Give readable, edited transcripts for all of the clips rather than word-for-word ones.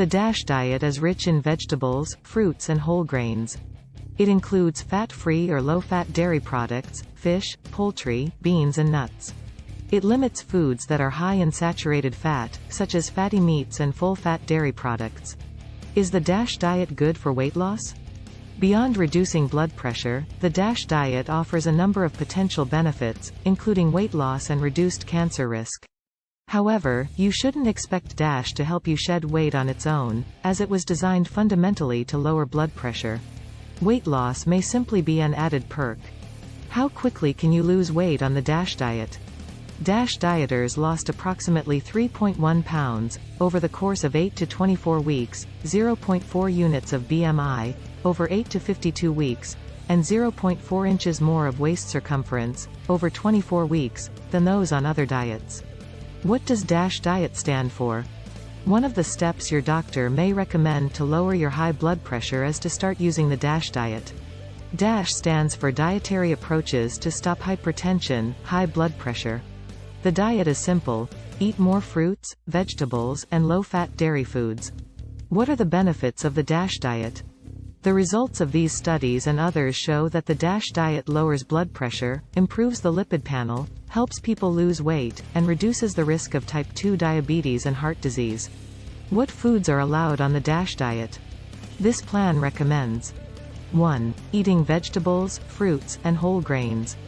The DASH diet is rich in vegetables, fruits and whole grains. It includes fat-free or low-fat dairy products, fish, poultry, beans and nuts. It limits foods that are high in saturated fat, such as fatty meats and full-fat dairy products. Is the DASH diet good for weight loss? Beyond reducing blood pressure, the DASH diet offers a number of potential benefits, including weight loss and reduced cancer risk. However, you shouldn't expect DASH to help you shed weight on its own, as it was designed fundamentally to lower blood pressure. Weight loss may simply be an added perk. How quickly can you lose weight on the DASH diet? DASH dieters lost approximately 3.1 pounds, over the course of 8 to 24 weeks, 0.4 units of BMI, over 8 to 52 weeks, and 0.4 inches more of waist circumference, over 24 weeks, than those on other diets. What does DASH diet stand for? One of the steps your doctor may recommend to lower your high blood pressure is to start using the DASH diet. DASH stands for Dietary Approaches to Stop Hypertension, High Blood Pressure. The diet is simple: eat more fruits, vegetables, and low-fat dairy foods. What are the benefits of the DASH diet? The results of these studies and others show that the DASH diet lowers blood pressure, improves the lipid panel, helps people lose weight, and reduces the risk of type 2 diabetes and heart disease. What foods are allowed on the DASH diet? This plan recommends 1. Eating vegetables, fruits, and whole grains.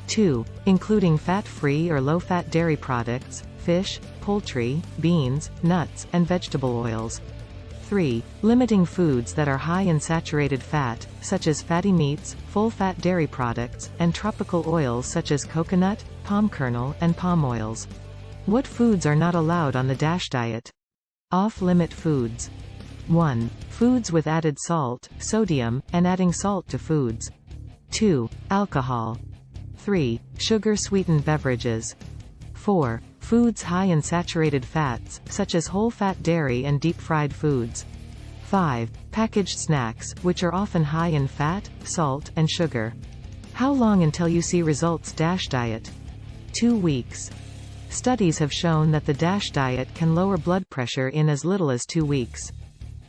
2. Including fat-free or low-fat dairy products, fish, poultry, beans, nuts, and vegetable oils. 3. Limiting foods that are high in saturated fat, such as fatty meats, full-fat dairy products, and tropical oils such as coconut, palm kernel, and palm oils. What foods are not allowed on the DASH diet? Off-limit foods. 1. Foods with added salt, sodium, and adding salt to foods. 2. Alcohol. 3. Sugar-sweetened beverages. 4. Foods high in saturated fats, such as whole-fat dairy and deep-fried foods. 5. Packaged snacks, which are often high in fat, salt, and sugar. How long until you see results? DASH diet. 2 weeks. Studies have shown that the DASH diet can lower blood pressure in as little as 2 weeks.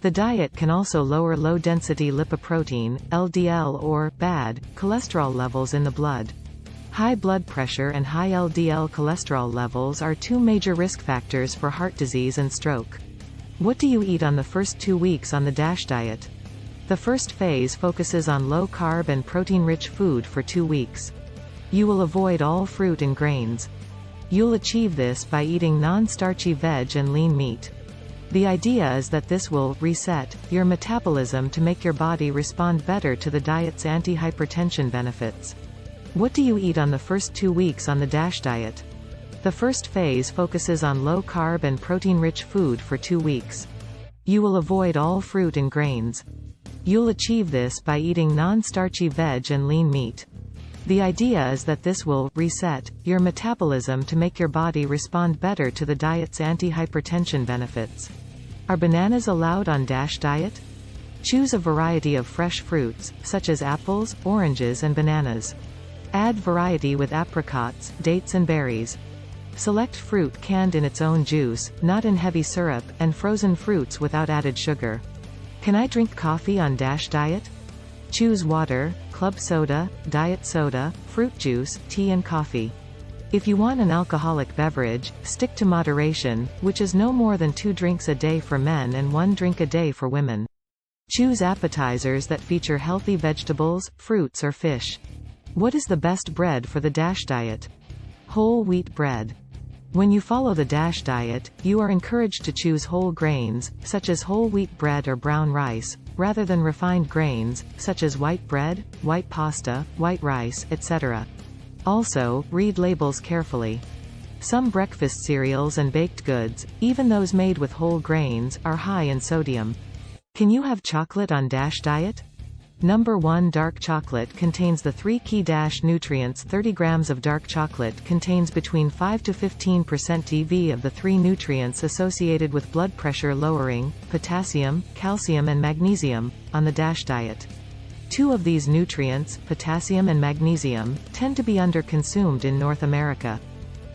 The diet can also lower low-density lipoprotein, LDL or bad cholesterol levels in the blood. High blood pressure and high LDL cholesterol levels are 2 major risk factors for heart disease and stroke. What do you eat on the first 2 weeks on the DASH diet? The first phase focuses on low-carb and protein-rich food for 2 weeks. You will avoid all fruit and grains. You'll achieve this by eating non-starchy veg and lean meat. The idea is that this will reset your metabolism to make your body respond better to the diet's anti-hypertension benefits. What do you eat on the first 2 weeks on the DASH diet? The first phase focuses on low-carb and protein-rich food for 2 weeks. You will avoid all fruit and grains. You'll achieve this by eating non-starchy veg and lean meat. The idea is that this will reset your metabolism to make your body respond better to the diet's anti-hypertension benefits. Are bananas allowed on DASH diet? Choose a variety of fresh fruits, such as apples, oranges and bananas. Add variety with apricots, dates and berries. Select fruit canned in its own juice, not in heavy syrup, and frozen fruits without added sugar. Can I drink coffee on DASH diet? Choose water, club soda, diet soda, fruit juice, tea and coffee. If you want an alcoholic beverage, stick to moderation, which is no more than 2 drinks a day for men and 1 drink a day for women. Choose appetizers that feature healthy vegetables, fruits or fish. What is the best bread for the DASH diet? Whole wheat bread. When you follow the DASH diet, you are encouraged to choose whole grains, such as whole wheat bread or brown rice, rather than refined grains, such as white bread, white pasta, white rice, etc. Also, read labels carefully. Some breakfast cereals and baked goods, even those made with whole grains, are high in sodium. Can you have chocolate on DASH diet? Number 1. Dark chocolate contains the 3 key DASH nutrients. 30 grams of dark chocolate contains between 5 to 15% EV of the 3 nutrients associated with blood pressure lowering, potassium, calcium and magnesium, on the DASH diet. 2 of these nutrients, potassium and magnesium, tend to be under-consumed in North America.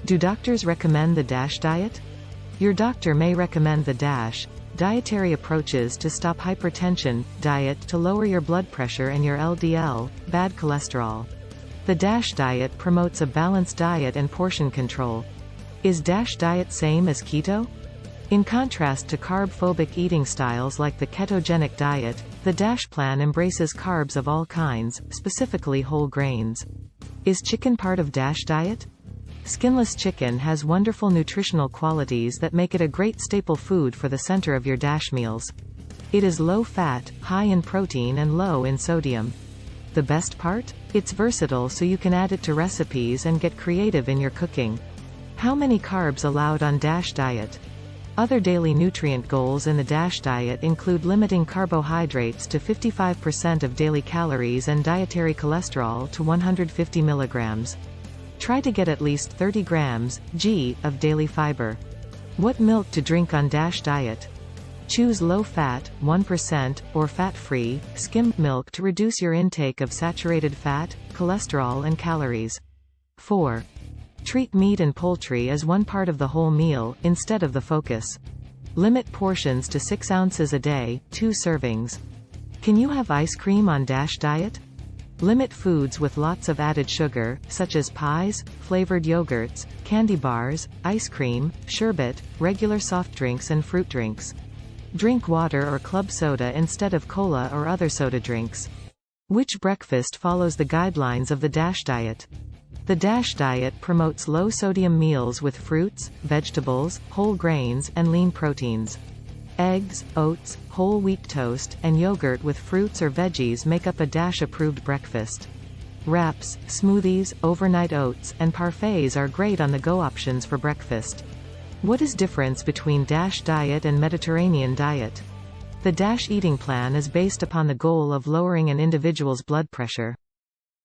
Do doctors recommend the DASH diet? Your doctor may recommend the DASH Dietary Approaches to Stop Hypertension, Diet to Lower Your Blood Pressure and Your LDL, Bad Cholesterol. The DASH diet promotes a balanced diet and portion control. Is DASH diet same as keto? In contrast to carb-phobic eating styles like the ketogenic diet, the DASH plan embraces carbs of all kinds, specifically whole grains. Is chicken part of DASH diet? Skinless chicken has wonderful nutritional qualities that make it a great staple food for the center of your DASH meals. It is low-fat, high in protein and low in sodium. The best part? It's versatile, so you can add it to recipes and get creative in your cooking. How many carbs allowed on DASH diet? Other daily nutrient goals in the DASH diet include limiting carbohydrates to 55% of daily calories and dietary cholesterol to 150 milligrams. Try to get at least 30 grams of daily fiber. What milk to drink on DASH diet? Choose low-fat, 1%, or fat-free, skim milk to reduce your intake of saturated fat, cholesterol and calories. 4. Treat meat and poultry as one part of the whole meal, instead of the focus. Limit portions to 6 ounces a day, 2 servings. Can you have ice cream on DASH diet? Limit foods with lots of added sugar, such as pies, flavored yogurts, candy bars, ice cream, sherbet, regular soft drinks and fruit drinks. Drink water or club soda instead of cola or other soda drinks. Which breakfast follows the guidelines of the DASH diet? The DASH diet promotes low-sodium meals with fruits, vegetables, whole grains, and lean proteins. Eggs, oats, whole wheat toast, and yogurt with fruits or veggies make up a DASH-approved breakfast. Wraps, smoothies, overnight oats, and parfaits are great on-the-go options for breakfast. What is difference between DASH diet and Mediterranean diet? The DASH eating plan is based upon the goal of lowering an individual's blood pressure.